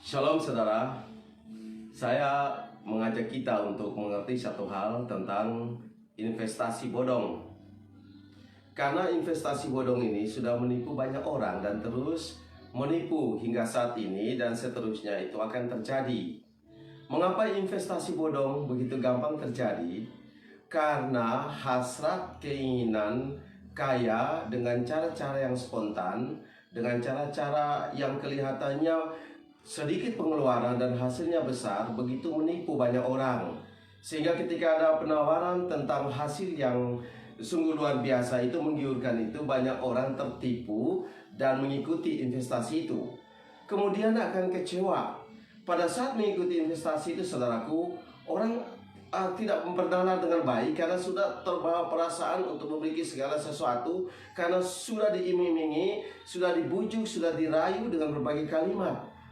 Shalom saudara, saya mengajak kita untuk mengerti satu hal tentang investasi bodong. Karena investasi bodong ini sudah menipu banyak orang dan terus menipu hingga saat ini dan seterusnya itu akan terjadi. Mengapa investasi bodong begitu gampang terjadi? Karena hasrat keinginan kaya dengan cara-cara yang spontan, dengan cara-cara yang kelihatannya sedikit pengeluaran dan hasilnya besar, begitu menipu banyak orang. Sehingga ketika ada penawaran tentang hasil yang sungguh luar biasa itu menggiurkan itu, banyak orang tertipu dan mengikuti investasi itu. Kemudian akan kecewa. Pada saat mengikuti investasi itu saudaraku, orang tidak memperdalam dengan baik karena sudah terbawa perasaan untuk memiliki segala sesuatu, karena sudah diiming-imingi, sudah dibujuk, sudah dirayu dengan berbagai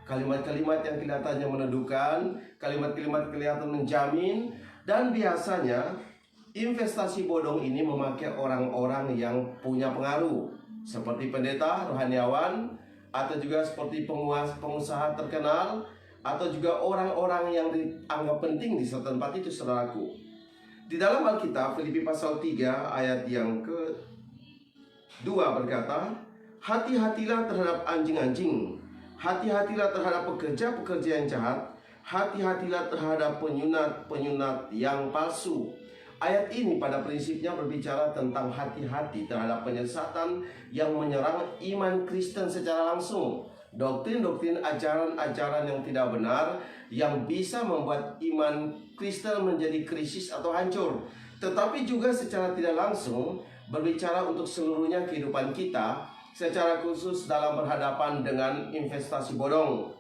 kalimat-kalimat yang kelihatannya meneduhkan, kalimat-kalimat kelihatan menjamin. Dan biasanya investasi bodong ini memakai orang-orang yang punya pengaruh, seperti pendeta, rohaniawan, atau juga seperti pengusaha terkenal, atau juga orang-orang yang dianggap penting di suatu tempat itu saudaraku. Di dalam Alkitab, Filipi pasal 3 ayat yang ke-2 berkata, hati-hatilah terhadap anjing-anjing, hati-hatilah terhadap pekerja-pekerja yang jahat, hati-hatilah terhadap penyunat-penyunat yang palsu. Ayat ini pada prinsipnya berbicara tentang hati-hati terhadap penyesatan yang menyerang iman Kristen secara langsung. Doktrin-doktrin, ajaran-ajaran yang tidak benar yang bisa membuat iman Kristen menjadi krisis atau hancur. Tetapi juga secara tidak langsung berbicara untuk seluruhnya kehidupan kita, secara khusus dalam berhadapan dengan investasi bodong.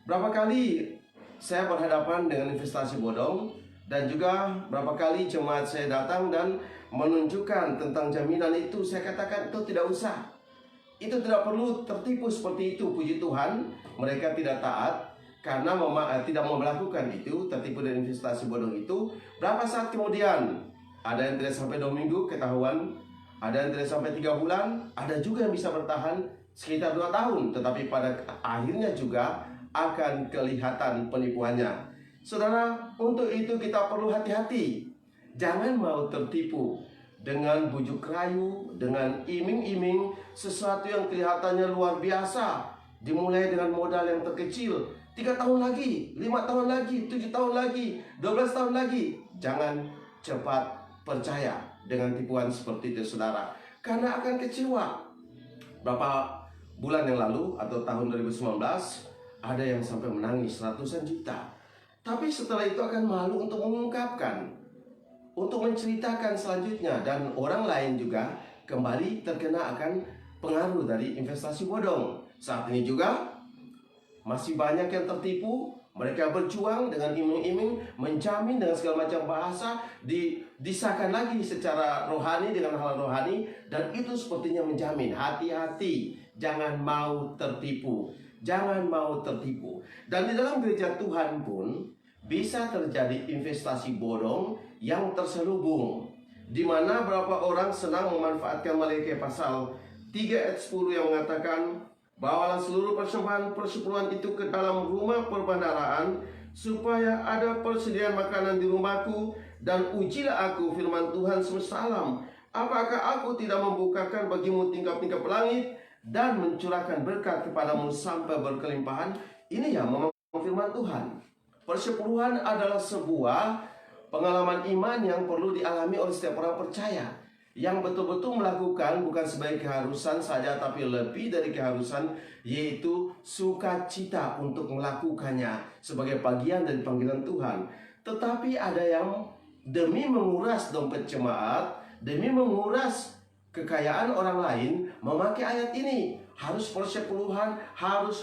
Berapa kali saya berhadapan dengan investasi bodong, dan juga berapa kali jemaat saya datang dan menunjukkan tentang jaminan itu, saya katakan itu tidak usah. Itu tidak perlu tertipu seperti itu. Puji Tuhan, mereka tidak taat karena tidak mau melakukan itu, tertipu dari investasi bodong itu. Berapa saat kemudian, ada yang tidak sampai 2 minggu ketahuan, ada yang tidak sampai 3 bulan, ada juga yang bisa bertahan sekitar 2 tahun. Tetapi pada akhirnya juga akan kelihatan penipuannya. Saudara, untuk itu kita perlu hati-hati. Jangan mau tertipu dengan bujuk rayu, dengan iming-iming sesuatu yang kelihatannya luar biasa. Dimulai dengan modal yang terkecil, 3 tahun lagi, 5 tahun lagi, 7 tahun lagi, 12 tahun lagi. Jangan cepat percaya dengan tipuan seperti itu saudara, karena akan kecewa. Berapa bulan yang lalu atau tahun 2019, ada yang sampai menangis ratusan juta. Tapi setelah itu akan malu untuk mengungkapkan, untuk menceritakan selanjutnya, dan orang lain juga kembali terkena akan pengaruh dari investasi bodong. Saat ini juga masih banyak yang tertipu. Mereka berjuang dengan iming-iming, menjamin dengan segala macam bahasa, disahkan lagi secara rohani dengan hal rohani, dan itu sepertinya menjamin. Hati-hati, jangan mau tertipu. Jangan mau tertipu. Dan di dalam gereja Tuhan pun bisa terjadi investasi bodong yang terselubung, di mana beberapa orang senang memanfaatkan Maliaki pasal 3 ayat 10 yang mengatakan, bawalah seluruh persembahan persepuluhan itu ke dalam rumah perbendaharaan, supaya ada persediaan makanan di rumahku, dan ujilah aku, firman Tuhan semesta alam, apakah aku tidak membukakan bagimu tingkap-tingkap langit dan mencurahkan berkat kepadamu sampai berkelimpahan. Ini ya memang firman Tuhan. Persepuluhan adalah sebuah pengalaman iman yang perlu dialami oleh setiap orang percaya, yang betul-betul melakukan bukan sebagai keharusan saja, tapi lebih dari keharusan, yaitu sukacita untuk melakukannya sebagai bagian dari panggilan Tuhan. Tetapi ada yang demi menguras dompet jemaat, demi menguras kekayaan orang lain, memakai ayat ini. Harus persepuluhan, harus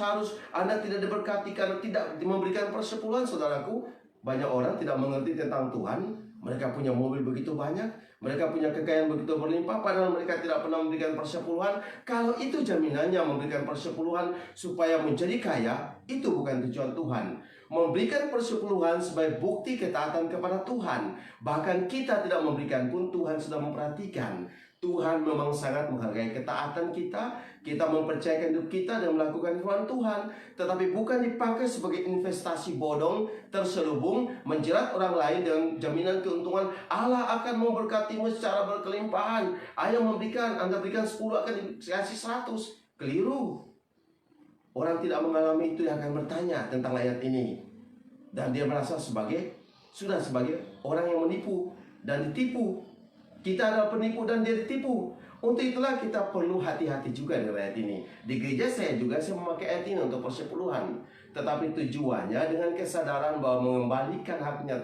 Anda tidak diberkati karena tidak memberikan persepuluhan. Saudaraku, banyak orang tidak mengerti tentang Tuhan. Mereka punya mobil begitu banyak, mereka punya kekayaan begitu berlimpah, padahal mereka tidak pernah memberikan persepuluhan. Kalau itu jaminannya memberikan persepuluhan supaya menjadi kaya, itu bukan tujuan Tuhan. Memberikan persepuluhan sebagai bukti ketaatan kepada Tuhan. Bahkan kita tidak memberikan pun Tuhan sudah memperhatikan. Tuhan memang sangat menghargai ketaatan kita. Kita mempercayakan hidup kita dan melakukan firman Tuhan, tetapi bukan dipakai sebagai investasi bodong, terselubung, menjerat orang lain dengan jaminan keuntungan. Allah akan memberkatimu secara berkelimpahan. Ayah memberikan, Anda berikan 10 akan dikasih 100. Keliru. Orang tidak mengalami itu yang akan bertanya tentang ayat ini, dan dia merasa sebagai orang yang menipu dan ditipu. Kita adalah penipu dan dia ditipu. Untuk itulah kita perlu hati-hati juga dengan ayat ini. Di gereja saya memakai ayat ini untuk persepuluhan, tetapi tujuannya dengan kesadaran bahwa mengembalikan haknya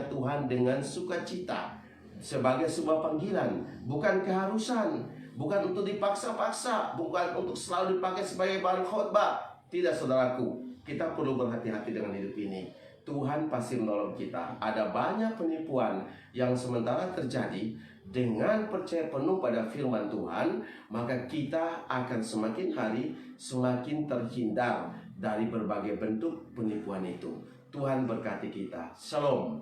Tuhan dengan sukacita, sebagai sebuah panggilan, bukan keharusan, bukan untuk dipaksa-paksa, bukan untuk selalu dipakai sebagai bahan khotbah. Tidak, saudaraku, kita perlu berhati-hati dengan hidup ini. Tuhan pasti menolong kita. Ada banyak penipuan yang sementara terjadi. Dengan percaya penuh pada firman Tuhan, maka kita akan semakin hari semakin terhindar dari berbagai bentuk penipuan itu. Tuhan berkati kita. Shalom.